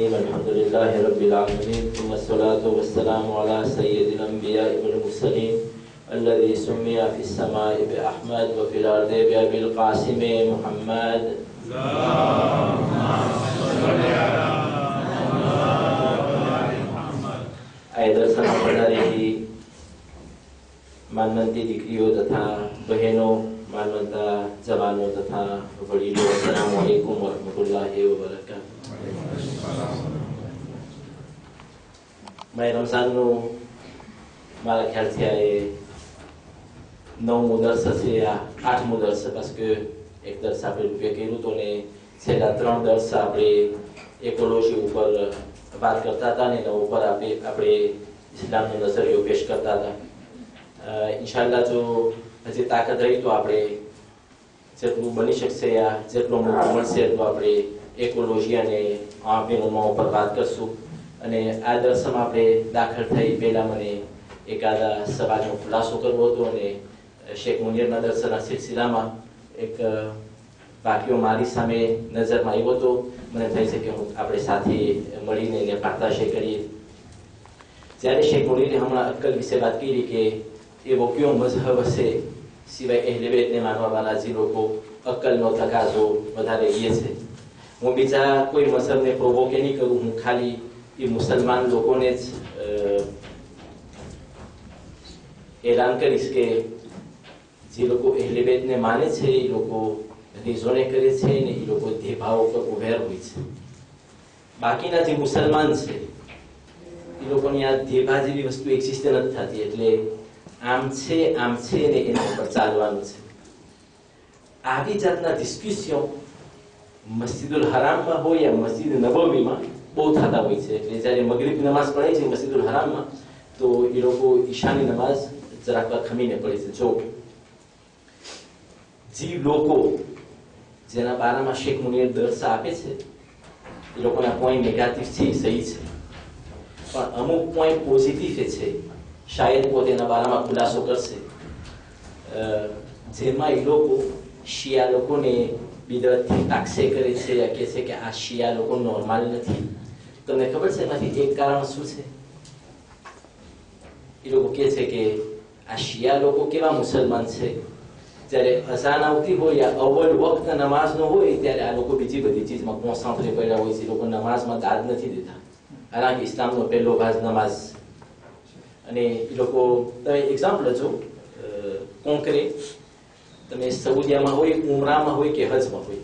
अल्हम्दुलिल्लाहि रब्बिल आलमीन थुम्मा अस्सलातु वस्सलामु अला सय्यिदिल अंबिया'i वल मुरसलीन अल्लज़ी सुम्मिया फिस समाई बि अहमद व फिल अर्दि बि अबिल क़ासिम मुहम्मद दर्शना पधारेली मानवंती दीकरीओ तथा बहनों, मानवंता जवानों तथा वडीलों, अस्सलामु अलैकुम व रहमतुल्लाहि व बरकातुहू। मैं रमजान नो मारा ख्याल थी आए 9 दर्श से या 8 दर्श parce que एक दर्श આપણે રૂપિયા કર્યું તો ને છેલ્લા 3 દર્શ આપણે ઇકોલોજી ઉપર વાત કરતા હતા ને એના ઉપર આપણે ઇસ્લામનો નજરિયો પેશ કરતા હતા। ઇન્શાઅલ્લાહ જો હજી તાકાત રહી તો આપણે જેટલું બની શકશે या જેટલો મોકો મળશે તો આપણે ઇકોલોજી અને એના ઉપર વાત કરશું। અને આ દર્શમાં આપણે દાખલ થઈ પહેલા મને એકાદા સવાલનો ખુલાસો કરવો હતો અને શેખ મુનીરના દર્શના સિલસિલામાં એક વાક્યો મારી સામે નજરમાં આવ્યો હતો। મને થઈ છે કે હું આપણે સાથે મળીને એને પાતાશે કરીએ। જ્યારે શેખ મુનીરે હમણાં અક્કલ વિશે વાત કરી કે એવો કયો મઝહબ હશે સિવાય અહેલે બેતને માનવાવાળા જે લોકો અક્કલનો તકાજો વધારે લે છે। હું બીજા કોઈ મઝહબને પ્રોવોકે નહીં કરું, હું ખાલી ये मुसलमान लोगों ने ऐलान करीश के जे लोग अहले बैत ने माने छे ये लोग रिजोने करे छे ने ये लोग देभाव पर उभेर हुई छे। बाकीना जे मुसलमान छे ये लोगोनी आ देभा जेवी वस्तु एक्सिस्ट નથી થતી, એટલે આમ છે ને એના ઉપર ચાલવાનું છે। આવી જાતના ડિસ્કશન મસ્જિદુલ હરામમાં હોય या મસ્જિદ નબવીમાં बहुत થતા હોય છે। એટલે જ્યારે મગરિબ નમાઝ પઢે છે મસ્જિદુલ હરામમાં તો એ લોકો ઈશાની નમાઝ જરાક ખમીને પડે છે। જો જે લોકો જેના બારામાં શેખ મુનીર દર્શ આપે છે એ લોકોના પોઈન્ટ નેગેટિવ છે, સહી છે, પણ અમુક પોઈન્ટ પોઝિટિવ છે, શાયદ પોતે એના બારામાં ખુલાસો કરશે। જેમાં એ લોકો શિયા લોકોને बिदअतથી તાકસે કરે છે या કહે છે કે આ શિયા લોકો નોર્મલ નથી। તમને ખબર છે એમાંથી એક કારણ શું છે? એ લોકો કહે છે કે આ શિયા લોકો કેવા મુસલમાન છે, જ્યારે અઝાન આવતી હોય या અવ્વલ વખત નમાઝનો હોય ત્યારે આ લોકો બીજી બધી ચીજમાં કોન્સન્ટ્રેટ કર્યા હોય છે। લોકો નમાઝમાં દાદ નથી દેતા, હાલાકી ઇસ્લામનો પહેલો ભાગ નમાઝ। અને એ લોકો તમે એક્ઝામ્પલ જો કોન્ક્રીટ તમે સઉદીયામાં હોય, ઉમરામાં હોય કે હજમાં હોય,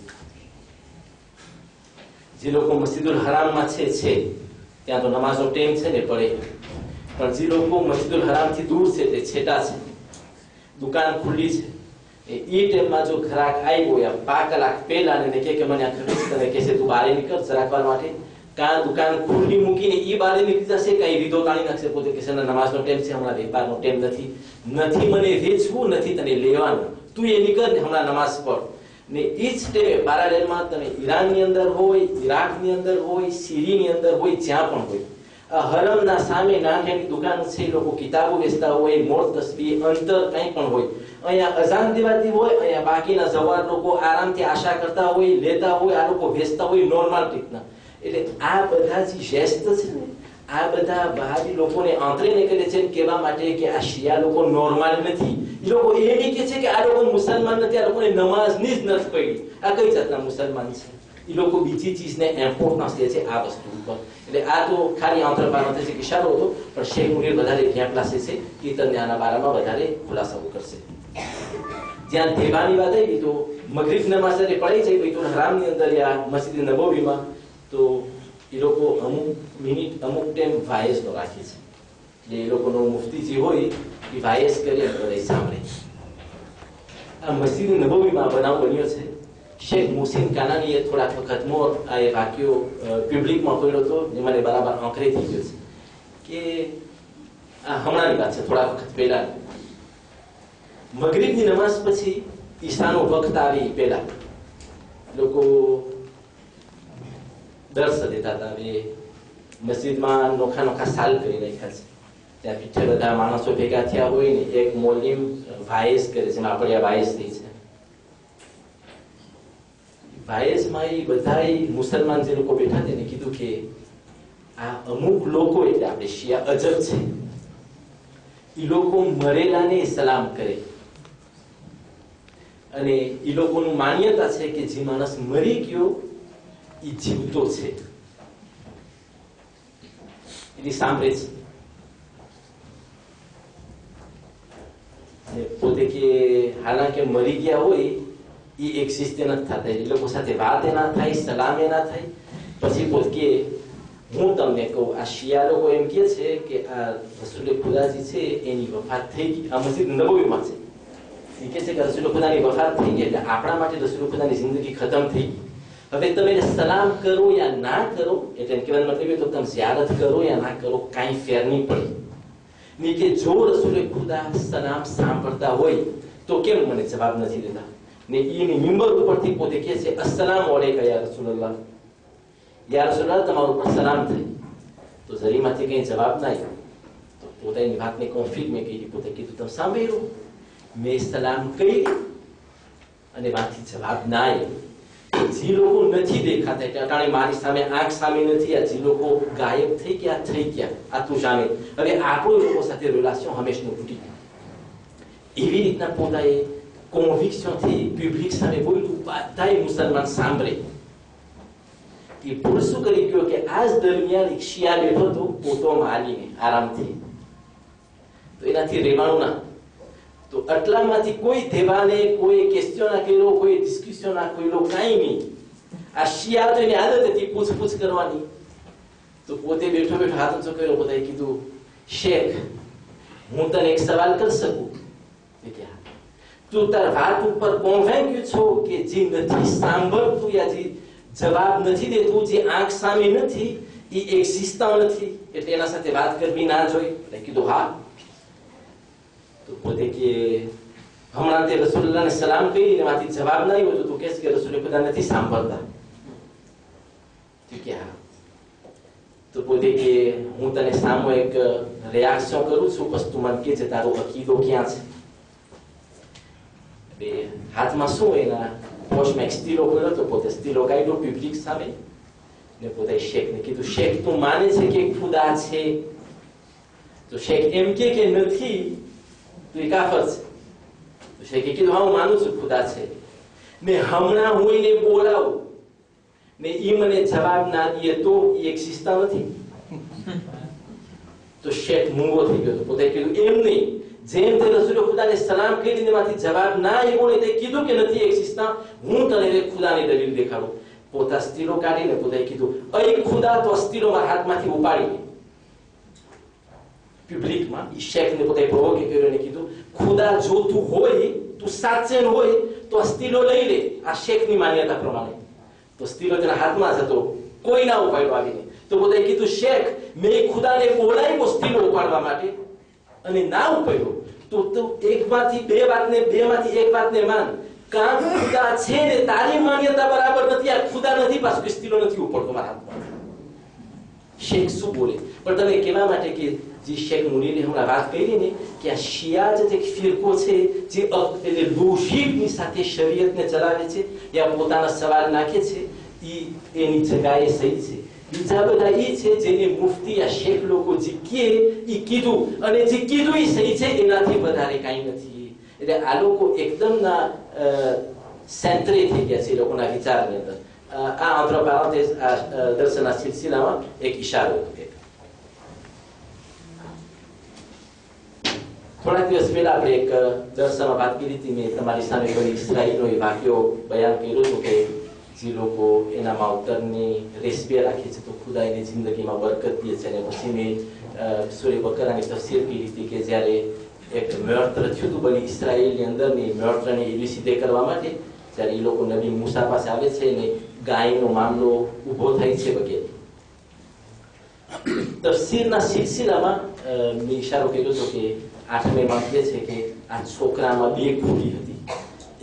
જે લોકો મસ્જિદુલ હરામમાં છે ત્યાં તો નમાઝનો ટાઈમ છે ને પડે, પણ જે લોકો મસ્જિદુલ હરામથી દૂર છે તે છેટા છે, દુકાન ખુલ્લી છે, એ ટાઈમમાં જો ગ્રાહક આવ્યો या 5 કલાક પહેલા ને કહે કે મને આ ખરીદ તને કહેશે તું બહાર નીકળ જરાક વાર માટે, કાં દુકાન ખુલ્લી મૂકીને એ બહાર નીકળી જશે, કાં રીધો તાણી નાખશે પોતે કે નમાઝનો ટાઈમ છે, હમણાં વેપારનો ટાઈમ નથી, મને વેચવું નથી, તને લેવાનું, तू ये निकल हमारा नमाज पढ़ ने इस टाइम पैरेलल में तमे ईरान ની અંદર હોય, ઇરાક ની અંદર હોય, સિરી ની અંદર હોય, જ્યાં પણ હોય આ હરમ ના સામે નાખેલી દુકાન છે, લોકો કિતાબો વેચતા હોય, મોટ તસ્બીહ અંતર કંઈ પણ હોય, અહીંયા અઝાન દેવાતી હોય, અહીંયા બાકીના જવાર લોકો આરામથી આશા કરતા હોય, લેતા હોય, આ લોકો વેચતા હોય નોર્મલ રીતના। એટલે આ બધા જે જેસ્ટ છે ને આ બધા બહારી લોકોને આંતરીને કરે છે કેવા માટે કે આ શિયા લોકો નોર્મલ નથી। એ લોકો એ બી કહે છે કે આ લોકો મુસલમાન નથી, આ લોકોને નમાઝની જ નથી પડી, આ કઈ જાતના મુસલમાન છે? એ લોકો બીજી ચીજને ઇમ્પોર્ટન્સ દે છે આ વસ્તુ ઉપર। એટલે આ તો ખાલી આંતરપારંથેસિસ એક ઇશારો હતો, પણ શેખ મુનીર વધારે જ્ઞાન ક્લાસે છે એ તમને આના બારામાં વધારે ખુલાસાઓ કરશે। જ્યાં દેવાની વાત આવી તો મગરિબ નમાઝ જ્યારે પડાઈ જાય બૈતુલ હરામની અંદર या મસ્જિદ નબવીમાં તો એ લોકો અમુક મિનિટ અમુક ટાઈમ વાયસનો રાખે છે। એટલે એ લોકોનો મુફતી જે હોય એ વાયસ કરી બધા સાંભળે। આ મસ્જિદ નબવીમાં બનાવ બન્યો છે। શેખ મુહસિન કાનાનીએ થોડાક વખત મોર આ એ વાક્યો પબ્લિકમાં પડ્યો હતો, જે મને બરાબર આંકરે થઈ ગયો છે કે આ હમણાંની વાત છે, થોડા વખત પહેલા મગરિબની નમાઝ પછી ઈશાનો વખત આવી પહેલા લોકો દર્શ દેતા હતા। હવે મસ્જિદમાં નોખા નોખા સાલ કરી નાખ્યા છે, ત્યાં પીઠે બધા માણસો ભેગા થયા હોય ને એક મોલીમ વાયસ કરે છે, આપણે આ વાયસ થઈ છે। વાયસમાં એ બધા મુસલમાન જે લોકો બેઠા તેને કીધું કે આ અમુક લોકો એટલે આપણે શિયા અજબ છે, એ લોકો મરેલાને સલામ કરે અને એ લોકોનું માન્યતા છે કે જે માણસ મરી ગયો એ જીવતો છે, એની સાંભળે છે પોતે કે હાલાકે મરી ગયા હોય એ એક્સિસ્ટ નથી થતા, એ લોકો સાથે વાત ના થાય, સલામ ના થાય. પછી પોતે કે હું તમને કહું, આ શિયા લોકો એમ કે છે કે આ રસૂલ ખુદાજી છે એની વફાત થઈ ગઈ. આ મસ્જિદ નબવીમાં છે, એ કે છે કે રસૂલ ખુદાની વફાત થઈ ગઈ એટલે આપણા માટે રસૂલ ખુદાની જિંદગી ખતમ થઈ ગઈ. હવે તમે એને સલામ કરો યા ના કરો, એટલે કહેવાનો મતલબ એ તો તમે ઝિયારત કરો યા ના કરો કાંઈ ફેર નહીં પડે. ની કે જો રસૂલ ખુદા સલામ સાંભળતા હોય તો કેમ મને જવાબ નથી દેતા? ને એની મિંબર ઉપરથી પોતે કહે છે અસ્સલામ અલૈકા યા રસૂલલ્લાહ, યા રસૂલલ્લાહ તમારું પર સલામ થઈ. તો જરીમાંથી કંઈ જવાબ ના આવ્યો તો પોતાની વાતને કોન્ફ્લિક્ટ મેં કરી. પોતે કીધું તમે સાંભળ્યું, મેં સલામ કરી અને માંથી જવાબ ના આવ્યો. જે લોકો નથી દેખાતા એટલે અટાણે મારી સામે આંખ સામે નથી, આ જે લોકો ગાયબ થઈ ગયા આ તું જાણે. હવે આપણો લોકો સાથે રિલેશન હંમેશનું તૂટી ગયું. એવી રીતના પોતાએ કોન્વિક્શનથી પબ્લિક સામે બોલ્યું, બધાય મુસલમાન સાંભળે. એ ભૂલ શું કરી ગયો કે આજ દરમિયાન એક શિયા બેઠો હતો પોતોમાં હાલીને આરામથી, તો એનાથી રહેવાનું ના. તો આટલામાંથી કોઈ દેવાને કોઈ ક્વેશ્ચન ના કર્યો, કોઈ ડિસ્કશન ના કર્યો, કાંઈ નહીં. આ શિયા તો એની આદત હતી પૂછપૂછ કરવાની. તો પોતે બેઠો બેઠો હાથ ઊંચો કર્યો, પોતાએ કીધું શેખ હું તને એક સવાલ કરી શકું? તું તાર વાત ઉપર કોન્વેન્ક્યુ છો કે જે નથી સાંભળતું યા જે જવાબ નથી દેતું, જે આંખ સામે નથી એ એક્ઝિસ્ટ નથી, એટલે એના સાથે વાત કરવી ના જોઈ? એટલે કીધું હા. તો પોતે કે હમણાં તે રસૂલુલ્લાહને સલામ કરી એમાંથી જવાબ ના આવ્યો તો તું કહેશ કે રસૂલ ખુદા નથી સાંભળતા? કે હા. તો પોતે કે હું તને સામૂહિક રિએક્શન કરું છું, પછી તું મને કે છે તારો અકીદો ક્યાં છે? હાથમાં શું એના પોસ્ટમાં એક સ્ટીલો કર્યો તો પોતે સ્ટીલો કાઢ્યો પબ્લિક સામે ને પોતે શેખને કીધું શેખ તું માને છે કે ખુદા છે? તો શેખ એમ કે નથી તો એ કાફર છે. તો શેખે કીધું હા હું માનું છું ખુદા છે. ને હમણાં હું એને બોલાવું ને એ મને જવાબ ના દે તો એ એક્ઝિસ્ટ નથી? તો શેખ મૂંગો થઈ ગયો. તો પોતે કીધું એમ નહીં, જેમ તે રસૂલ ખુદાને સલામ કરીને માંથી જવાબ ના આવ્યો ને તે કીધું કે નથી એક્ઝિસ્ટ, હું તને ખુદાની દલીલ દેખાડું. પોતા સ્ટીલો કાઢીને પોતાએ કીધું અય ખુદા, તો સ્ટીલો મારા હાથમાંથી ઉપાડી પબ્લિકમાં. ઈ શેખને પોતાએ પ્રોવોક કર્યો ને કીધું ખુદા જો તું હોય, તું સાચે હોય તો સ્ટીલો લઈ લે આ શેખની માન્યતા પ્રમાણે. તો સ્ટીલો તેના હાથમાં જ હતો, કોઈ ના ઉપાડ્યો આવીને. તો પોતાએ કીધું શેખ મેં ખુદાને બોલાવ્યો સ્ટીલો ઉપાડવા માટે અને ના ઉપાડ્યો, તો તું એકમાંથી બે વાતને, બે માંથી એક વાતને માન. કાં ખુદા છે ને તારી માન્યતા બરાબર નથી, આ ખુદા નથી પાછું કે સ્ટીલો નથી ઉપડતો મારા હાથમાં. શેખ શું બોલે? પણ તમે કહેવા માટે કે જે શેખ મુનીરે હમણાં વાત કરી ને કે આ શિયા જે ફિરકો છે જે એટલે લોજિકની સાથે શરીયતને ચલાવે છે યા પોતાના સવાલ નાખે છે, એની જગાએ સહી છે. બીજા બધા એ છે જેને મુફ્તી આ શેખ લોકો જે કહે એ કીધું અને જે કીધું એ સહી છે, એનાથી વધારે કાંઈ નથી. એટલે આ લોકો એકદમ ના સેન્ટ્રે થઈ ગયા છે એ લોકોના વિચારની અંદર. આ આંતરપારાંતેજ આ દર્શનના સિલસિલામાં એક ઈશારો હતો. થોડાક દિવસ પહેલા આપણે એક દર્શનમાં વાત કરી હતી, મેં તમારી સામે કોઈ ઇસરાઈલનો એ વાક્યો બયાન કર્યો હતો કે જે લોકો એના માવતરની રેસપે રાખે છે તો ખુદા એની જિંદગીમાં બરકત દે છે. અને પછી મેં સૂર્ય બકરાની તફસીર કરી હતી કે જ્યારે એક મેળત્ર થયું હતું બની ઇસરાઈલની અંદરની મેળત્રને એલિસિદે કરવા માટે, જ્યારે એ લોકો નબી મૂસા પાસે આવે છે ને ગાયનો મામલો ઊભો થાય છે વગેરે. તફસીરના સિલસિલામાં મેં ઈશારો કર્યો હતો કે 8મેમાં કહે છે કે આ છોકરામાં બે ખૂબી હતી.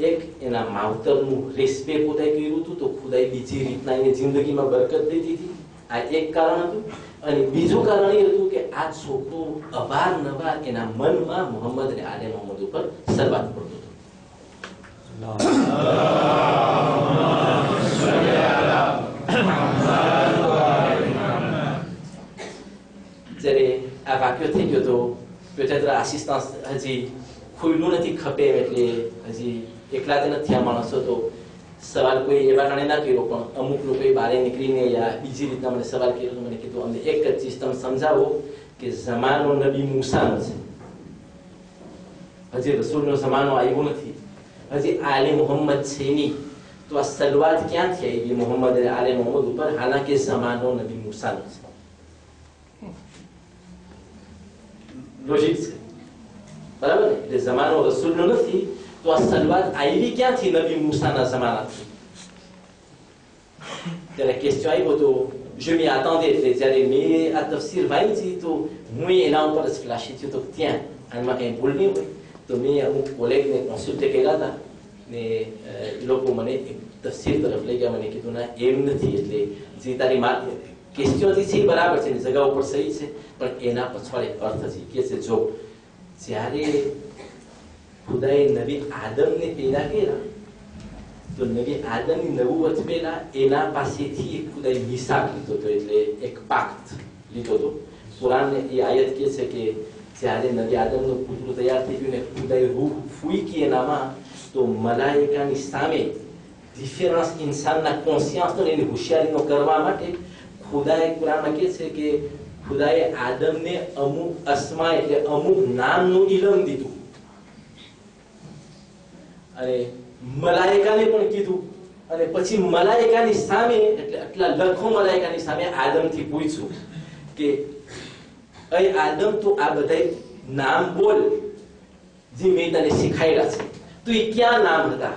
એક એના માવતરનું રેસ્પે પોતાએ કર્યું હતું તો ખુદાએ બીજી રીતના એને જિંદગીમાં બરકત દીધી હતી, આ એક કારણ હતું. અને બીજું કારણ એ હતું કે આ છોકરો અવારનવાર એના મનમાં મોહમ્મદ અને આલે મોહમ્મદ ઉપર સલવાત પડતો હતો. જ્યારે આ વાક્યો થઈ ગયો તો peut-être આસિસ્ટન્સ હજી ખુલ્લું નથી ખપે એટલે હજી એકલા જ નથી આ માણસો તો સવાલ કોઈ એવા કારણે ના કર્યો પણ અમુક લોકોએ બહાર નીકળીને યા બીજી રીતના મને સવાલ કર્યો તો મને કીધું અમને એક જ ચીજ તમે સમજાવો કે જમાનો નબી મૂસાનો છે હજી રસૂલનો જમાનો આવ્યો નથી હજી આલે મોહમ્મદ છે નહીં તો આ શરૂઆત ક્યાંથી આવી મોહમ્મદ અને આલે મોહમ્મદ ઉપર હાલાકી જમાનો નબી મૂસાનો છે લોજિક છે બરાબર ને એટલે જમાનો રસૂલનો નથી તો આ શરૂઆત આવી ક્યાંથી નબી મૂસાના જમાનાથી ત્યારે ક્વેશ્ચન આવ્યો તો je m'y attendais એટલે જ્યારે મેં આ તફસીર વાંચી તો હું એના ઉપર જ ફ્લાશી થયો તો ત્યાં આમાં કંઈ ભૂલ નહીં હોય તો મેં અમુક કોલેગને કોન્સલ્ટે કર્યા હતા ને એ લોકો મને તફસીર તરફ લઈ ગયા મને કીધું ના એમ નથી એટલે જે તારી ક્વેશ્ચન જે છે એ બરાબર છે જગા ઉપર સહી છે પણ એના પછવાડે અર્થ છે કે છે જો જ્યારે ખુદાએ નબી આદમને પેદા કર્યા તો નબી આદમની નબુવત પહેલા એના પાસેથી ખુદાએ મિસાક લીધો હતો એટલે એક પાક્ત લીધો હતો કુરાન એ આયત કહે છે કે જ્યારે નબી આદમનું પુતળું તૈયાર થઈ ગયું ને ખુદાએ રૂહ ફૂંકી એનામાં તો મલાઈકાની સામે ડિફરન્સ ઇન્સાનના કોન્શિયન્સનો એની હોશિયારીનો કરવા માટે ખુદાએ કુરાનમાં કહે છે કે ખુદાએ આદમને અમુક અસ્મા એટલે અમુક નામનું ઇલમ દીધું અને મલાઈકાને પણ કીધું અને પછી મલાઈકાની સામે એટલે આટલા લખો મલાઈકાની સામે આદમથી પૂછ્યું કે અય આદમ તો આ બધા નામ બોલ જે મેં તને શીખાડ્યા છે તો એ ક્યાં નામ હતા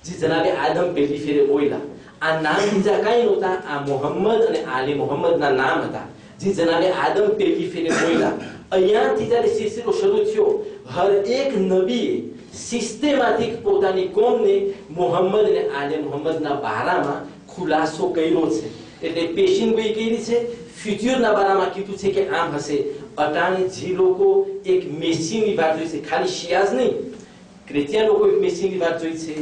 જે જનાબે આદમ પહેલી ફેરે બોલ્યા આ નામ બીજા કઈ નહોતા આ મોહમ્મદ અને આલે મોહમ્મદના નામ હતા જે જનાબે આદમ પહેલી ફેરે બોલ્યા અહીંયાથી જ્યારે સિલસિલો શરૂ થયો હર એક નબીએ સિસ્ટેમેટિક પોતાની કોમને મોહમ્મદ અને આલે મોહમ્મદના બારામાં ખુલાસો કર્યો છે એટલે પેશિન ગોઈ કરી છે ફ્યુચરના બારામાં કીધું છે કે આમ હશે અટાણે જે લોકો એક મેસીની વાત જોઈ છે ખાલી શિયાઝ નહીં ક્રિશ્ચિયન લોકો એક મેસીની વાત જોઈ છે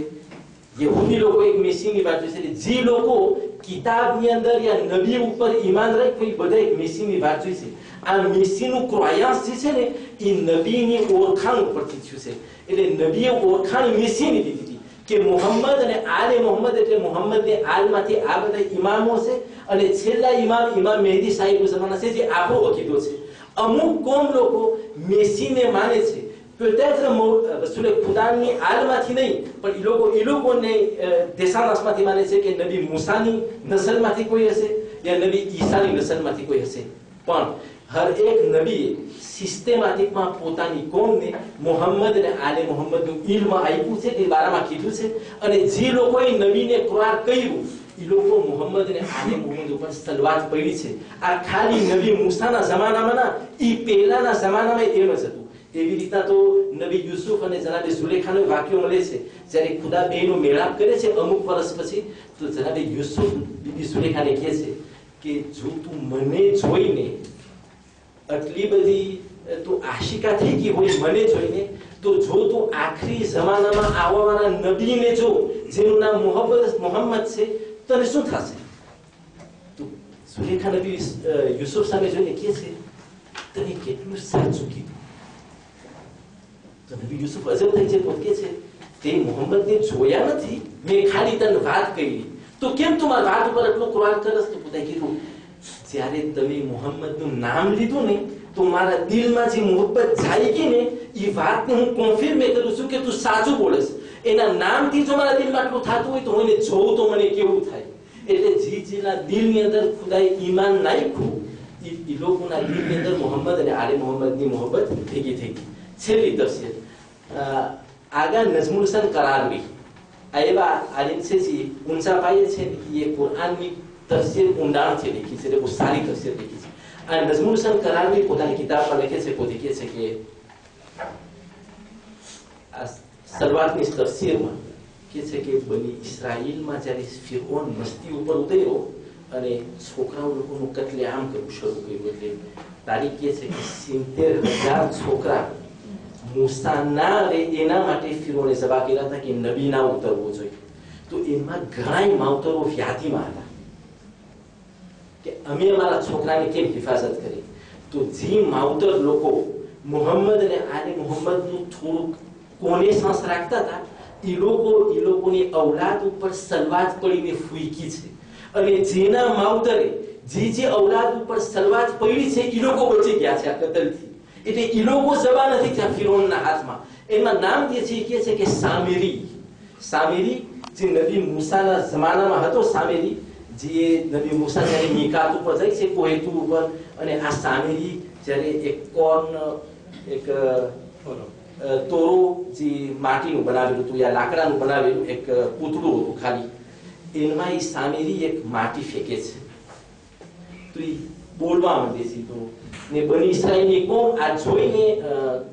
યહૂદી લોકો એક મેસીની વાત જોઈ છે એટલે જે લોકો કિતાબની અંદર યા નબી ઉપર ઈમાન રાખે એ બધા એક મેસીની વાત જોઈ છે આ મેસીનું ક્રોયાસ જે છે ને એ નબીની ઓળખાણ ઉપરથી થયું છે એટલે નબીએ ઓળખાણ મેસીની દીધી હતી કે મોહમ્મદ અને આલે મોહમ્મદ એટલે મોહમ્મદને આલમાંથી આ બધા ઇમામો છે અને છેલ્લા ઇમામ મહેદી સાહેબ જમાના છે જે આપણો અકીદો છે અમુક કોમ લોકો મેસીને માને છે peut-être રસૂલ ખુદાની આલમાંથી નહીં પણ એ લોકોને દેશાનાસમાંથી માને છે કે નબી મૂસાની નસલમાંથી કોઈ હશે યા નબી ઈસાની નસલમાંથી કોઈ હશે પણ હર એક નબીએ સિસ્ટેમેટિકમાં પોતાની કોમને મોહમ્મદ અને આલે મોહમ્મદનું ઇલ્મ આપ્યું છે તે બારામાં કીધું છે અને જે લોકોએ નબીને કરાર કર્યું એ લોકો મોહમ્મદ અને આલે મોહમ્મદ ઉપર સલવાત પડી છે આ ખાલી નબી મૂસાના જમાનામાં ના એ પહેલાના જમાનામાં એમ જ હતું એવી રીતના તો નબી યુસુફ અને જનાબે ઝુલેખાનો વાક્યો મળે છે જ્યારે ખુદા બેનો મેળાપ કરે છે અમુક વર્ષ પછી તો જનાબે યુસુફ બીબી ઝુલેખાને કહે છે કે જો તું મને જોઈને આટલી બધી તો આશિકા થઈ ગઈ હોય મને જોઈને તો જો તું આખરી જમાનામાં આવવાના નબીને જો જેનું નામ મોહમ્મદ છે તને શું થશે તો ઝુલેખા નબી યુસુફ સામે જોઈને કહે છે તને કેટલું સાચું કીધું તો નબી યુસુફ અજબ થઈ છે પોતે છે તે મોહમ્મદને જોયા નથી મેં ખાલી તને વાત કરી તો કેમ તું મારી વાત ઉપર એટલું કુરાન કરસ તો પોતે કીધું જ્યારે તમે મોહમ્મદનું નામ લીધું ને તો મારા દિલમાં જે મોહબ્બત જાગી ને એ વાતને હું કોન્ફર્મ કરું છું કે તું સાચું બોલેસ એના નામથી જો મારા દિલમાં આટલું થતું હોય તો હું એને જોઉં તો મને કેવું થાય એટલે જેના દિલની અંદર ખુદાએ ઈમાન નાખ્યું એ લોકોના દિલની અંદર મોહમ્મદ અને આલે મોહમ્મદની મોહબ્બત ભેગી થઈ ગઈ છેલ્લી તફસીર આગા નજમુલ હસન કરારવી આ એવા આલિમ છે જે ઊંચા પાયે છે એ કુરાનની તફસીર ઊંડાણથી લખી છે બહુ સારી તફસીર લખી છે આ નજમુલ હસન કરારવી પોતાની કિતાબમાં લખે છે પોતે કહે છે કે આ શરૂઆતની તફસીરમાં કહે છે કે બની ઇસ્રાઈલમાં જ્યારે ફિરૌન મસ્તી ઉપર ઉતર્યો અને છોકરાઓ લોકોનું કત્લેઆમ કરવું શરૂ કર્યું એટલે તારીખ કહે છે કે 70,000 છોકરા મૂસા ના રે એના માટે ફિરૌને સભા કર્યા હતા કે નબી ના ઉતરવો જોઈએ તો એમાં ઘણા માવતરો વ્યાધિમાં હતા કે અમે અમારા છોકરાની કેમ હિફાજત કરી તો જે માવતર લોકો મોહમ્મદ અને આલે મોહમ્મદનું થોડુંક કોને સાંસ રાખતા હતા એ લોકોની ઔલાદ ઉપર સલવાત પડીને ફૂંકી છે અને જેના માવતરે જે ઔલાદ ઉપર સલવાત પડી છે એ લોકો બચી ગયા છે આ કતલથી એટલે એ લોકો જવા નથી ત્યાં ફિરૌનના હાથમાં એમાં નામ જે છે કે છે કે સામેરી જે નબી મૂસાના જમાનામાં હતો સામેરી જે નબી મૂસા જ્યારે મીકાત ઉપર જાય છે કોહેતુ ઉપર અને આ સામેરી જ્યારે એક કોર્ન એક તોરો જે માટીનું બનાવેલું હતું યા લાકડાનું બનાવેલું એક પૂતળું હતું ખાલી એમાં એ સામેરી એક માટી ફેંકે છે તો એ બોલવા માંડે છે તો ને બની ઇસરાઈલની કોમ આ જોઈને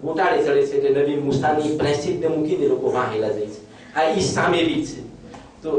ગોટાળે ચડે છે એટલે નબી મૂસાની પ્રેસિડને મૂકીને લોકો વાહેલા જાય છે આ ઈ સામેરી છે તો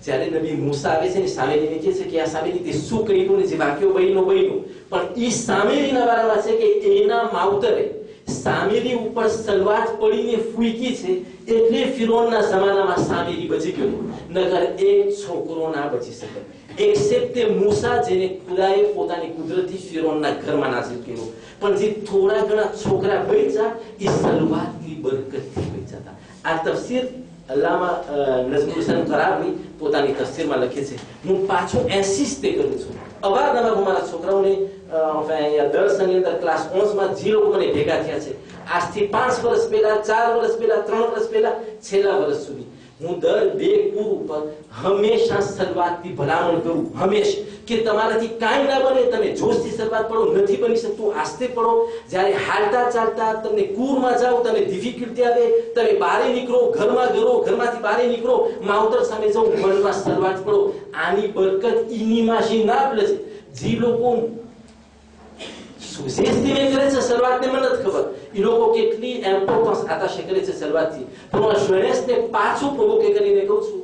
જ્યારે નબી મૂસા આવે છે ને સામેરીને કહે છે કે આ સામેરી તે શું કર્યું ને જે વાક્યો બન્યું પણ ઈ સામેરીના વારામાં છે કે એના માવતરે સામેરી ઉપર સલવાત પડીને ફૂંકી છે એટલે ફિરૌનના જમાનામાં સામેરી બચી ગયો નકર એક છોકરો ના બચી શકે એક્સેપ્ટ મૂસા જેને ખુદાએ પોતાની કુદરતી ફિરૌનના ઘરમાં નાસિલ કર્યો પણ જે થોડા ઘણા છોકરા બચ્યા એ સલવાતની બરકતથી બચ્યા આ તફસીર અલ્લામા નઝમુલ હુસૈન કરાવી પોતાની તફસીરમાં લખે છે હું પાછો ઇન્સિસ્ટ કરું છું અવારનવાર હું મારા છોકરાઓને દર્શની અંદર ક્લાસ 11 માં જે લોકો મને ભેગા થયા છે આજથી 5 વર્ષ પહેલા 4 વર્ષ પહેલા 3 વર્ષ પહેલા છેલ્લા વર્ષ સુધી હું દર 2 કુર ઉપર હંમેશા સલવાતથી ભલામણ કરું હંમેશા કે તમારાથી કાંઈ ના બને તમે જોશથી સલવાત પડો નથી બની શકતું આસ્તે પડો જ્યારે હાલતા ચાલતા તમને કુરમાં જાઓ તમે ડિફિકલ્ટી આવે તમે બહાર નીકળો ઘરમાંથી બહાર નીકળો માવતર સામે જાઓ મનમાં સલવાત પડો આની બરકત ઈની માશી ના પડે જે લોકો સુશેષથી કરે છે સલવાતને મને નથી ખબર એ લોકો કેટલી ઇમ્પોર્ટન્સ આતાશે કરે છે સલવાતથી પણ હું શ્રેષ્ઠને પાછું પ્રોવોકે કરીને કહું છું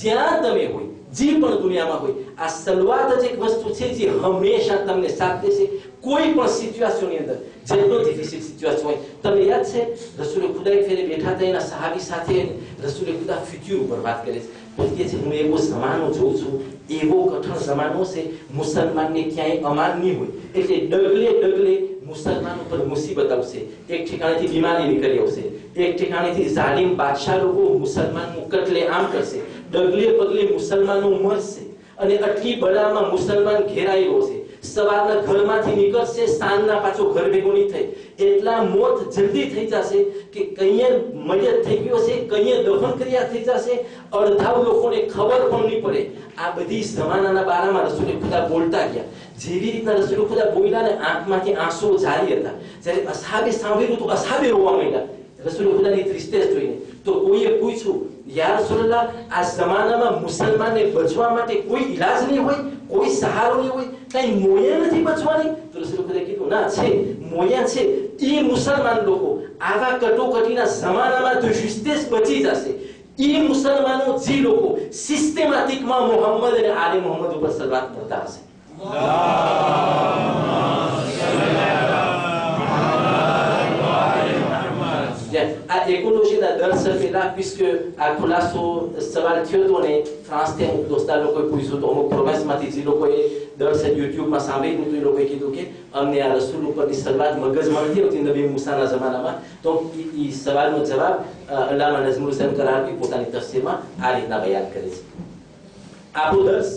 જ્યાં તમે હોય જે પણ દુનિયામાં હોય આ સલવાત જ એક વસ્તુ છે જે હંમેશા તમને સાથ દેશે કોઈ પણ સિચ્યુએશનની અંદર જેટલો ડિફિકલ્ટ સિચ્યુએશન હોય તમને યાદ છે રસૂલે ખુદા એક ફેરે બેઠા હતા એના સહાબી સાથે રસૂલે ખુદા ફ્યુચર ઉપર વાત કરે છે બોલતી છે હું એવો જમાનો જોઉં છું એવો કઠણ જમાનો છે મુસલમાનને ક્યાંય અમાન નહીં હોય એટલે ડગલે મુસલમાન ઉપર મુસીબત આવશે એક ઠેકાણેથી બીમારી નીકળી આવશે એક ઠેકાણેથી જાલિમ બાદશાહ લોકો મુસલમાનનું કત્લે આમ કરશે ડગલે પગલે મુસલમાનો મરશે અને આટલી બળામાં મુસલમાન ઘેરાયેલો છે સવારના ઘરમાંથી નીકળશે સાંજના પાછો ઘર ભેગો નહીં થાય એટલા મોત જલ્દી થઈ જશે કે કઈએ મયત થઈ ગયો છે કઈએ દફન ક્રિયા થઈ જશે અડધા લોકોને ખબર પણ નહીં પડે આ બધી જમાનાના બારામાં રસૂલે ખુદા બોલતા ગયા જેવી રીતના રસૂલે ખુદા બોલ્યા ને આંખમાંથી આંસુ જારી હતા જ્યારે અસહાબે સાંભળ્યું તો અસહાબે રોવા માંડ્યા રસૂલે ખુદાની ત્રિસ્તેજ જોઈને તો કોઈએ પૂછ્યું યા રસૂલલ્લાહ આ જમાનામાં મુસલમાનને બચવા માટે કોઈ ઈલાજ નહીં હોય કોઈ સહારો નહીં હોય કઈ મોયા નથી બચવાની તો રસૂલે ખુદાએ કીધું ના છે મોયા છે એ મુસલમાન લોકો આવા કટોકટીના જમાનામાં તો શિસ્તેજ બચી જશે એ મુસલમાનો જે લોકો સિસ્ટેમેટિકમાં મોહમ્મદ અને આલે મોહમ્મદ ઉપર સલવાત પડતા હશે આ એકોલોજીના દર્શ પેલા puisque આ ખુલાસો સવાલ થયો હતો ને ફ્રાન્સથી અમુક દોસ્તાર લોકોએ પૂછ્યું તો અમુક પ્રોવેન્સમાંથી જે લોકોએ દર્શ યુટ્યુબમાં સાંભળ્યું હતું એ લોકોએ કીધું કે અમને આ રસૂલ ઉપરની સલવાત મગજમાં નથી આવતી નબી મૂસાના જમાનામાં તો એ સવાલનો જવાબ અલ્લામા નઝમુલ હુસૈન કરાવી પોતાની તફસીરમાં આ રીતના બયાન કરે છે આપણું દર્શ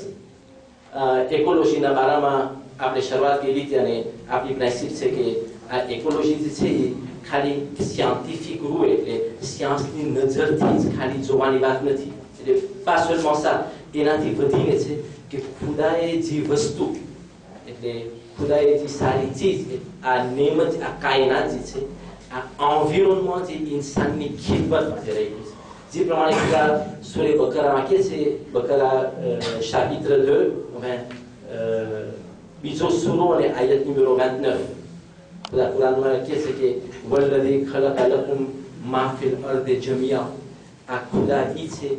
એકોલોજીના બારામાં આપણે શરૂઆત કરી હતી અને આપણી પ્રેક્ટિસ છે કે આ એકોલોજી જે છે એ ખાલી સાયન્ટિફિક રૂ એટલે સાયન્સની નજરથી જ ખાલી જોવાની વાત નથી એટલે pas seulement ça એનાથી વધીને છે કે ખુદાએ જે વસ્તુ એટલે ખુદાએ જે સારી ચીજ આ નેમત આ કાયનાત જે છે આ એન્વાયરમેન્ટ જે ઇન્સાનની ખિદમત માટે રહેલું છે જે પ્રમાણે ખુદા સૂરે બકરામાં કહે છે બકરા chapitre 2 બીજો સૂરો અને આયત નંબર 29 ખુદા કુરાનમાં કહે છે કે વલ્લઝી ખલક લકુમ મા ફિલ અર્દિ જમિયા આ ખુદા ઈ છે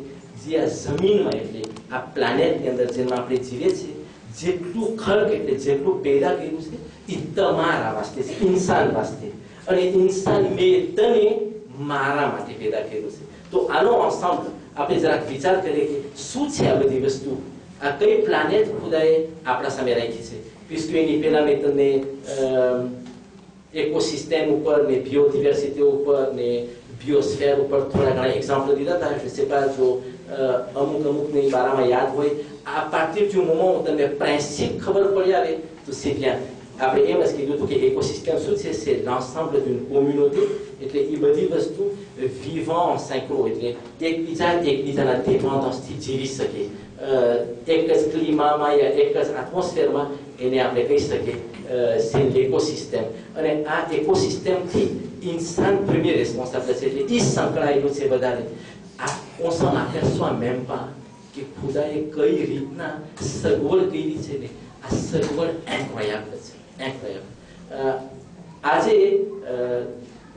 જે આ જમીનમાં એટલે આ પ્લેનેટની અંદર જેમાં આપણે જીવીએ છીએ જેટલું ખલક એટલે જેટલું પેદા કર્યું છે એ તમારા વાસ્તે છે ઇન્સાન વાસ્તે અને ઇન્સાન મેં તને મારા માટે પેદા કર્યું છે તો આનો ensemble આપણે જરાક વિચાર કરીએ કે શું છે આ બધી વસ્તુ આ કઈ પ્લેનેટ ખુદાએ આપણા સામે રાખી છે puisque એની પહેલા મેં તમને écosystème ઉપર ને biodiversité ઉપર ને biosphère ઉપર થોડા ઘણા એક્ઝામ્પલ દીધા હતા. je sais pas જો અમુકને બારામાં યાદ હોય. à partir du moment où તમને principe ખબર પડી આવે તો c'est bien. આપણે એમ જ કીધું હતું કે écosystème શું છે? c'est l'ensemble d'une communauté. એટલે એ બધી વસ્તુ vivant en synchro, એટલે એકબીજાના dépendance થી જીવી શકે. એક જ ક્લિમામાં યા એક જ એટમોસ્ફિયરમાં એને આપણે કહી શકીએ c'est l'écosystème. અને આ écosystèmeથી ઇન્સાન premier responsable છે. એટલે એ સંકળાયેલું છે બધાને. on s'en aperçoit même pas કે ખુદાએ કઈ રીતના સગવડ કરી છે ને આ સગવડ incroyable છે, incroyable. આજે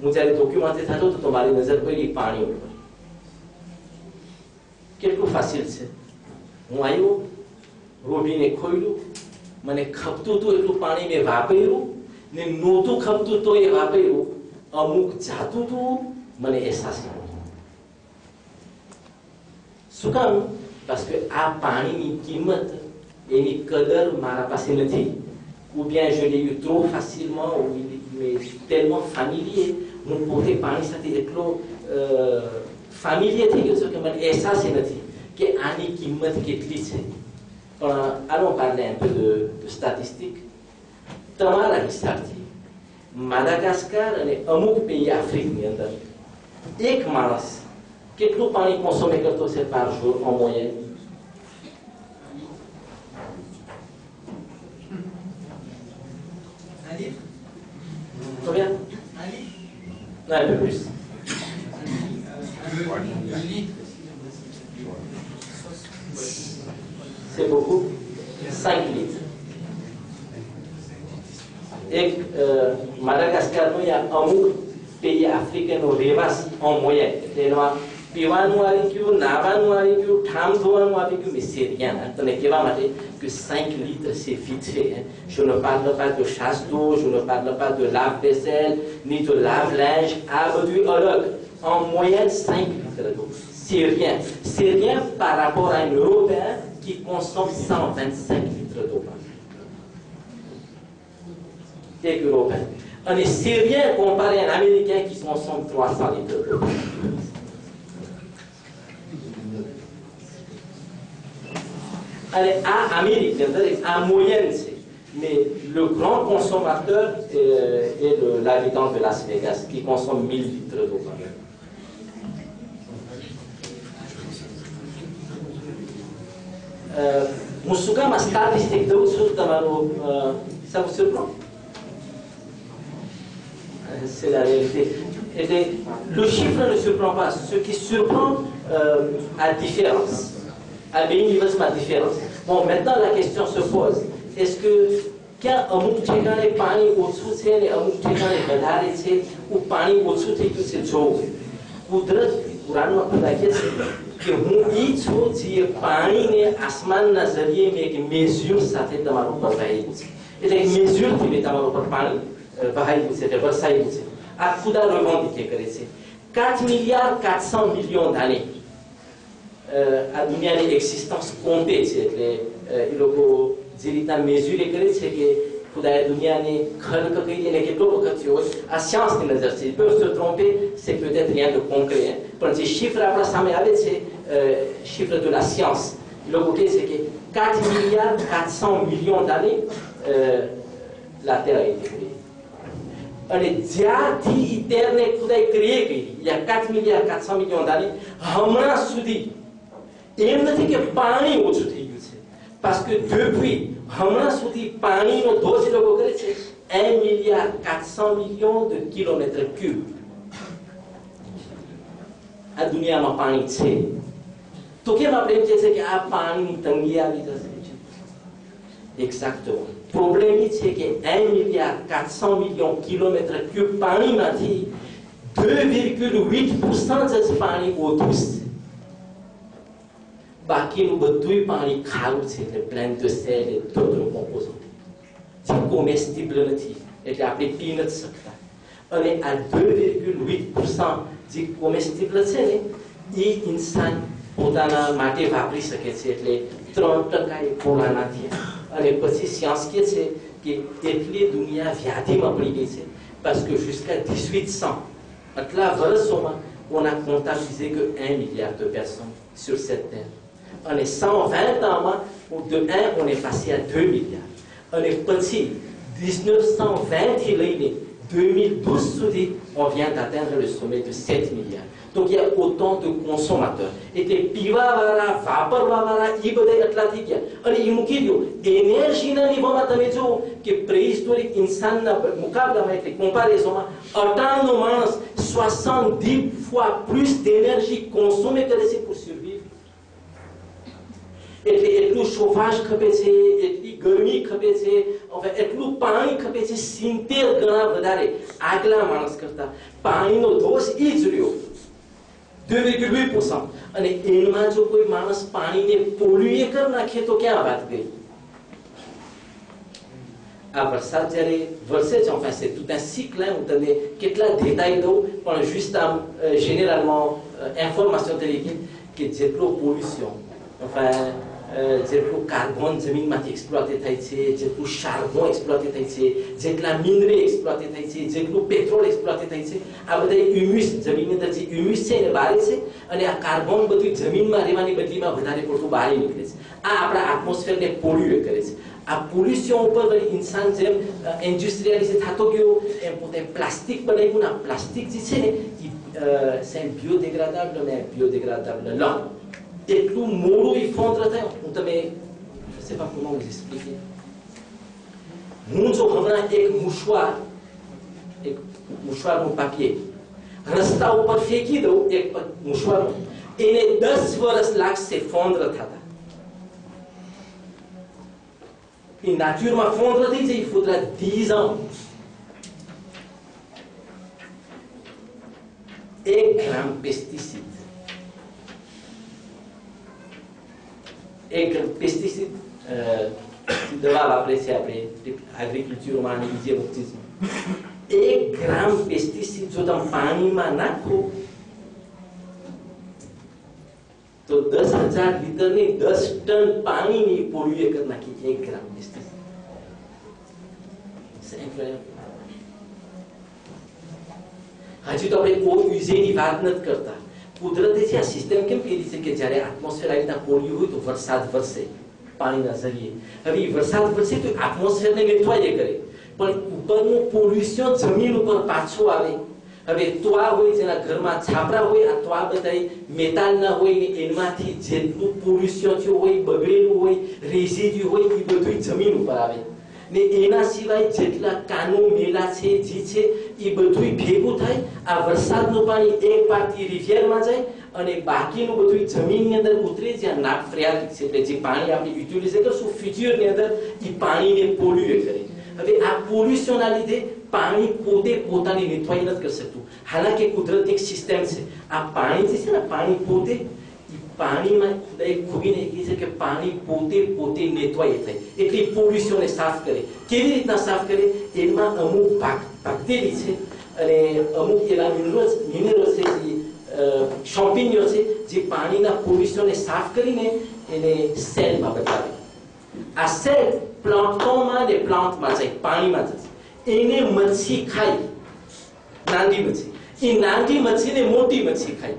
હું જ્યારે ડોક્યુમેન્ટ થતો હતો તો મારી નજર પડી પાણી ઉપર. કેટલું ફાસિલ છે. હું આવ્યો, રોબીને ખોલ્યું, મને ખપતું હતું એટલું પાણી મેં વાપર્યું ને નહોતું ખપતું તો એ વાપર્યું. અમુક જાતું હતું મને અહેસાસ નહોતો. શું કામ? parce que આ પાણીની કિંમત એની કદર મારા પાસે નથી. ou bien je l'ai eu trop facilement, ou il est tellement familier. હું પોતે પાણી સાથે એટલો ફેમિલિયર થઈ ગયો છું કે મને અહેસાસ નથી કે આની કિંમત કેટલી છે. પણ allons parler un peu de statistique. તમારા હિસાબથી માદાગાસ્કર અને અમુક pays આફ્રિકની અંદર એક માણસ કેટલું પાણી કોન્સોમે કરતો છે par jour en moyenne? Combien? Non, un peu plus. C'est beaucoup. 5 litres. એક માદાગાસ્કરનો યા અમુક pays આફ્રિકનનો રહેવાસી en moyenne, એટલે એમાં પીવાનું આવી ગયું, નાવાનું આવી ગયું, ઠામ ધોવાનું આવી ગયું, mais c'est rien. તમને કહેવા માટે que 5 litres c'est vite fait. Je ne parle pas de chasse d'eau, je ne parle pas de lave-vaisselle, ni de lave-linge. À બધું અલગ. En moyenne 5 litres d'eau. C'est rien. C'est rien par rapport à un Européen qui consomme 125 litres d'eau par jour. Et Européen. Et c'est rien comparé à un Américain qui consomme 300 litres d'eau. Allez, à Amérique, à moyenne, mais le grand consommateur est l'habitant de Las Vegas qui consomme 1000 litres d'eau par jour. Musuka, ma statistique de ça vous surprend? C'est la réalité. Et le chiffre ne surprend pas. Ce qui surprend a différence. À ma différence. Bon, maintenant la question se pose. Est-ce que quand અમુક ઠેકાણે પાણી ઓછું છે ને અમુક ઠેકાણે વધારે છે ou પાણી ઓછું થઈ ગયું છે જોવું? કુદરત કુરાનમાં ખુદા કહે છે કે હું ઈ છું જે પાણીને આસમાનના જરીએ મેં એક મેઝ્યુર સાથે તમારા ઉપર વહાવ્યું છે. એટલે એક મેઝ્યુરથી મેં તમારા ઉપર પાણી વહાવ્યું છે, એટલે વરસાવ્યું છે. આ ખુદા revendiquer કરે છે. 4 milliards 400 millions d'années આ દુનિયાની એક્ઝિસ્ટન્સ કોમ્પે છે. એટલે એ લોકો જે રીતના મેઝ્યુર કરે છે કે ખુદાએ દુનિયાને ખલક કરી અને કેટલો વખત થયો હોય. આ સાયન્સની નજર છે. Ils peuvent se tromper, c'est peut-être rien de concret. પણ જે chiffre આપણા સામે આવે છે, chiffre de la science, એ લોકો કહે છે કે 4 milliards 400 millions d'années la Terre a été créée. અને જ્યારથી ઈ તેરને ખુદાએ ક્રિએટ કરી, il y a 4 milliards 400 millions d'années, હમણાં સુધી એમ નથી કે પાણી ઓછું થઈ ગયું છે. parce que depuis હમણાં સુધી પાણીનો ધોધ એ લોકો કરે છે 1 milliard 400 millions de kilomètres cubes. આ દુનિયામાં પાણી છે તો કેમ આપણે એમ કહે છે કે આ પાણીની તંગી આવી જશે? Exactement. Problème c'est que 1 milliard 400 millions de kilomètres cubes પાણીમાંથી 2,8% જ પાણી ઓછું છે. બાકીનું બધું પાણી ખારું છે, એટલે plein de sel et d'autres composants. જે comestible નથી, એટલે આપણે પી નથી શકતા. અને આ 2,8% જે comestible છે ને એ ઇન્સાન પોતાના માટે વાપરી શકે છે. એટલે 3% એ પોલાના થયા અને પછી science કહે છે કે એટલી દુનિયા વ્યાધિમાં પડી ગઈ છે parce que jusqu'à 1800 આટલા વર્ષોમાં on a comptabilisé que 1 milliard de personnes sur cette terre. En 120 ans, de 1, on est passé à 2 milliards. En petit, 1920 થી લઈને 2012 સુધી, on vient d'atteindre le sommet de 7 milliards. Donc il y a autant de consommateurs. એટલે પીવાવાળા, વાપરવાવાળા એ બધા એટલા થઈ ગયા. અને એ મૂકી દો, એનર્જીના નિભાવમાં તમે જુઓ કે પ્રેહિસ્ટોરિક ઇન્સાનના મુકાબલામાં એટલે કમ્પારિઝનમાં 98નો માણસ 70 fois plus d'énergie consommée કરે છે pour survivre. એટલે એટલું શોભાજ ખપે છે, એટલી ગરમી ખપે છે, હવે એટલું પાણી ખપે છે 70 ગણા વધારે આગલા માણસ કરતા. પાણીનો દોષ એ જ રહ્યો 2,8%. અને એમાં જો કોઈ માણસ પાણીને પોલ્યુએ કરી નાખે તો ક્યાં વાત ગઈ? આ વરસાદ જ્યારે વરસે છે, enfin c'est tout un cycle, હું તમને કેટલા détails દઉં, પણ juste généralement information તરીકે કે જેટલો પોલ્યુશન, enfin જેટલું કાર્બન જમીનમાંથી એક્સપ્લોઇટ થાય છે, જેટલું શાર્બોન એક્સપ્લોઇટ થાય છે, જેટલા મિનરલ એક્સપ્લોઇટ થાય છે, જેટલું પેટ્રોલ એક્સપ્લોઇટ થાય છે, આ બધા હ્યુમિસ જમીનની અંદર જે હ્યુમિસ છે એને બારે છે અને આ કાર્બન બધું જમીનમાં રહેવાની બદલીમાં વધારે પડતું બહાર નીકળે છે. આ આપણા એટમોસ્ફિયરને પોલ્યુટ કરે છે. આ પોલ્યુશન ઉપર ઇન્સાન જેમ ઇન્ડસ્ટ્રીયલાઇઝ થતો ગયો એમ પોતે પ્લાસ્ટિક બનાવ્યું. ના પ્લાસ્ટિક જે છે ને c'est biodégradable mais biodégradable là. એટલું મોડું એ ફોન્દ્ર થાય. હું તમે je sais pas comment vous expliquer. હું જો હમણાં એક મુશવારનું પાપિયે રસ્તા ઉપર ફેંકી દઉં, એક મુશવારનું, એને 10 વર્ષ લાગશે ફોન્દ્ર થતા. એ નાચ્યુરમાં ફોન્દ્ર થઈ જાય, il faudra 10 ans. 1 gramme pesticide, એક પેસ્ટિસાઇડ દવા વાપરે છે આપણે એગ્રીકલ્ચરમાં અને બીજી વસ્તુમાં. 1 ગ્રામ પેસ્ટિસાઇડ જો તમે પાણીમાં નાખો તો 10,000 લીટરની 10 ટન પાણીની પોલ્યુએ કરી નાખી. 1 ગ્રામ પેસ્ટિસાઇડ. હજી તો આપણે કોઈ યુઝેની વાત નથી કરતા. કુદરતે છે આ સિસ્ટમ કેમ કરી છે કે જ્યારે એટમોસ્ફિયર આવી રીતના પોલ્યુ હોય તો વરસાદ વરસે પાણીના જરીએ. હવે એ વરસાદ વરસે તો એટમોસ્ફિયરને નેતવાય કરે, પણ ઉપરનું પોલ્યુશન જમીન ઉપર પાછું આવે. હવે ત્વા હોય, જેના ઘરમાં છાપરા હોય, આ ત્વા બધા મેટાલના હોય ને એમાંથી જેટલું પોલ્યુશન થયું હોય, બગડેલું હોય, રેસિડ્યુ હોય, એ બધું જમીન ઉપર આવે. ને એના સિવાય જેટલા કાનો મેલા છે, જી છે, એ બધું ભેગું થાય. આ વરસાદનું પાણી એક પાર્ટી રિવર જાય અને બાકીનું બધું જમીનની અંદર ઉતરે, જ્યાં નાક ફ્રેયાલિક છે, એટલે જે પાણી આપણે યુટિલાઇઝ કરશું ફ્યુચરની અંદર, એ પાણીને પોલ્યુટ કરે. હવે આ પોલ્યુશનના લીધે પાણી પોતે પોતાની નેતવાઈ નથી કરી શકતું. હાલાકે કુદરતની એક સિસ્ટમ છે. આ પાણી જે છે ને, પાણી પોતે પાણીમાં ખુદાએ ખૂબીને કહે છે કે પાણી પોતે નેતવાય થાય, એટલી પોલ્યુશનને સાફ કરે. કેવી રીતના સાફ કરે? એમાં અમુક બેક્ટેરિયા છે અને અમુક એવા મિનરલ્સ છે, જે શોમ્પિન્યો છે, જે પાણીના પોલ્યુશનને સાફ કરીને એને સેલમાં બદલાવે. આ સેલ પ્લાન્ટોમાં ને પ્લાન્ટમાં જાય, પાણીમાં જશે. એને મચ્છી ખાય, નાની મચ્છી. એ નાની મચ્છીને મોટી મચ્છી ખાય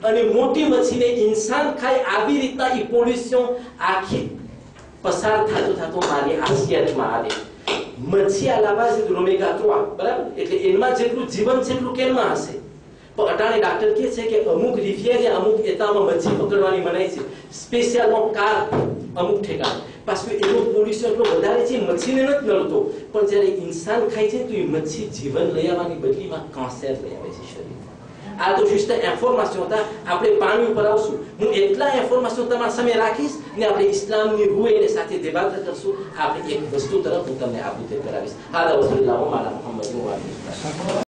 અને મોટી મચ્છીને ઇન્સાન ખાય. આવી રીતના એ પોલ્યુશન આખી પસાર થતો મારી આસિયાતમાં આવે. મચ્છી આ લાવા છે ઓમેગા 3, બરાબર? એટલે એમાં જેટલું જીવન છે એટલું કેનમાં હશે. પણ અટાણે ડાક્ટર કહે છે કે અમુક રિફિયર અમુક એતામાં મચ્છી પકડવાની મનાઈ છે, સ્પેશિયલમાં કાર અમુક ઠેકાણે. પાછું એનું પોલ્યુશન એટલો વધારે છે, મચ્છીને નથી નડતો, પણ જ્યારે ઇન્સાન ખાય છે તો એ મચ્છી જીવન લઈ આવવાની બદલીમાં કેન્સર લઈ આવે છે શરીર. આ તો juste ઇન્ફોર્મેશન હતા. આપણે પાણી ઉપર આવશું. હું એટલા ઇન્ફોર્મેશન તમારા સામે રાખીશ ને આપણે ઇસ્લામની રૂએ એને સાથે દેબાત કરશું. આપણે એક વસ્તુ તરફ હું તમને આબૂદ કરાવીશ. હાદા વસલ્લાહુ અલા મુહમ્મદ.